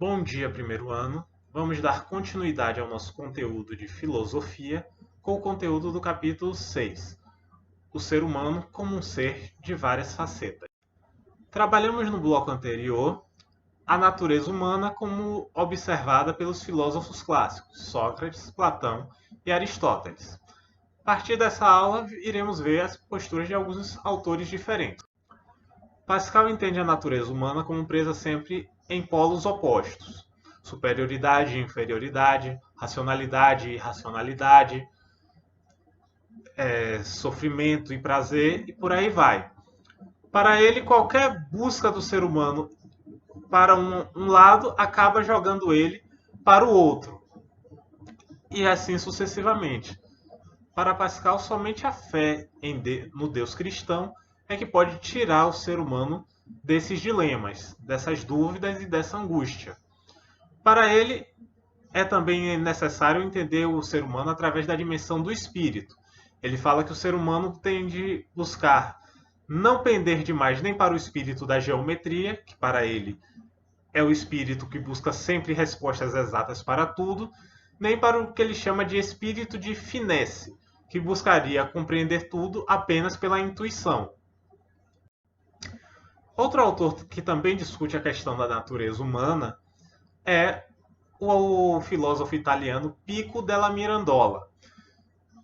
Bom dia, primeiro ano. Vamos dar continuidade ao nosso conteúdo de filosofia com o conteúdo do capítulo 6, o ser humano como um ser de várias facetas. Trabalhamos no bloco anterior a natureza humana como observada pelos filósofos clássicos, Sócrates, Platão e Aristóteles. A partir dessa aula, iremos ver as posturas de alguns autores diferentes. Pascal entende a natureza humana como presa sempre em polos opostos: superioridade e inferioridade, racionalidade e irracionalidade, sofrimento e prazer, e por aí vai. Para ele, qualquer busca do ser humano para um lado acaba jogando ele para o outro, e assim sucessivamente. Para Pascal, somente a fé no Deus cristão é que pode tirar o ser humano desses dilemas, dessas dúvidas e dessa angústia. Para ele, é também necessário entender o ser humano através da dimensão do espírito. Ele fala que o ser humano tem de buscar não pender demais nem para o espírito da geometria, que para ele é o espírito que busca sempre respostas exatas para tudo, nem para o que ele chama de espírito de finesse, que buscaria compreender tudo apenas pela intuição. Outro autor que também discute a questão da natureza humana é o filósofo italiano Pico della Mirandola.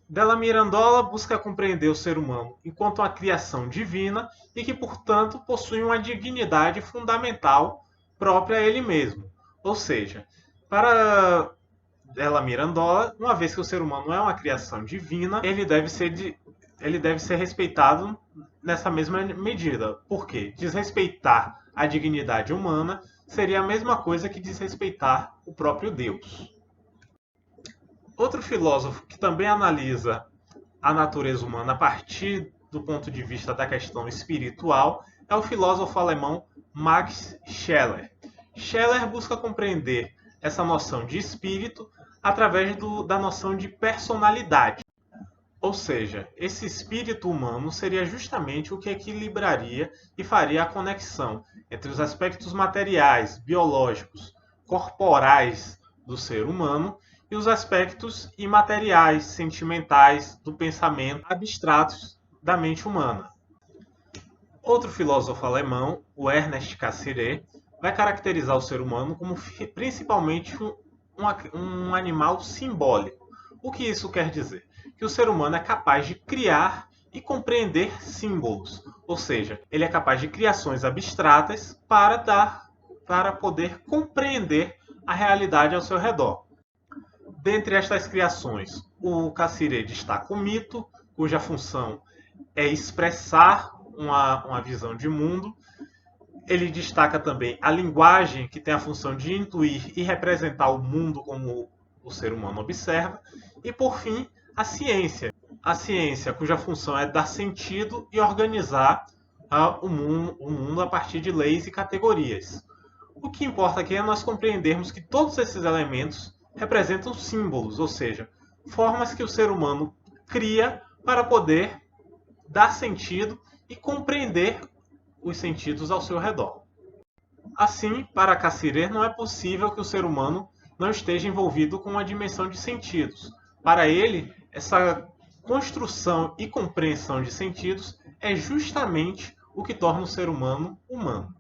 Della Mirandola busca compreender o ser humano enquanto uma criação divina e que, portanto, possui uma dignidade fundamental própria a ele mesmo. Ou seja, para Della Mirandola, uma vez que o ser humano é uma criação divina, ele deve ser respeitado nessa mesma medida. Por quê? Desrespeitar a dignidade humana seria a mesma coisa que desrespeitar o próprio Deus. Outro filósofo que também analisa a natureza humana a partir do ponto de vista da questão espiritual é o filósofo alemão Max Scheler. Scheler busca compreender essa noção de espírito através da noção de personalidade. Ou seja, esse espírito humano seria justamente o que equilibraria e faria a conexão entre os aspectos materiais, biológicos, corporais do ser humano e os aspectos imateriais, sentimentais, do pensamento, abstratos da mente humana. Outro filósofo alemão, o Ernest Cassirer, vai caracterizar o ser humano como principalmente um animal simbólico. O que isso quer dizer? Que o ser humano é capaz de criar e compreender símbolos, ou seja, ele é capaz de criações abstratas para poder compreender a realidade ao seu redor. Dentre estas criações, o Cassirer destaca o mito, cuja função é expressar uma visão de mundo. Ele destaca também a linguagem, que tem a função de intuir e representar o mundo como o ser humano observa. E, por fim, a ciência, cuja função é dar sentido e organizar o mundo a partir de leis e categorias. O que importa aqui é nós compreendermos que todos esses elementos representam símbolos, ou seja, formas que o ser humano cria para poder dar sentido e compreender os sentidos ao seu redor. Assim, para Cassirer, não é possível que o ser humano não esteja envolvido com uma dimensão de sentidos. Para ele, essa construção e compreensão de sentidos é justamente o que torna o ser humano humano.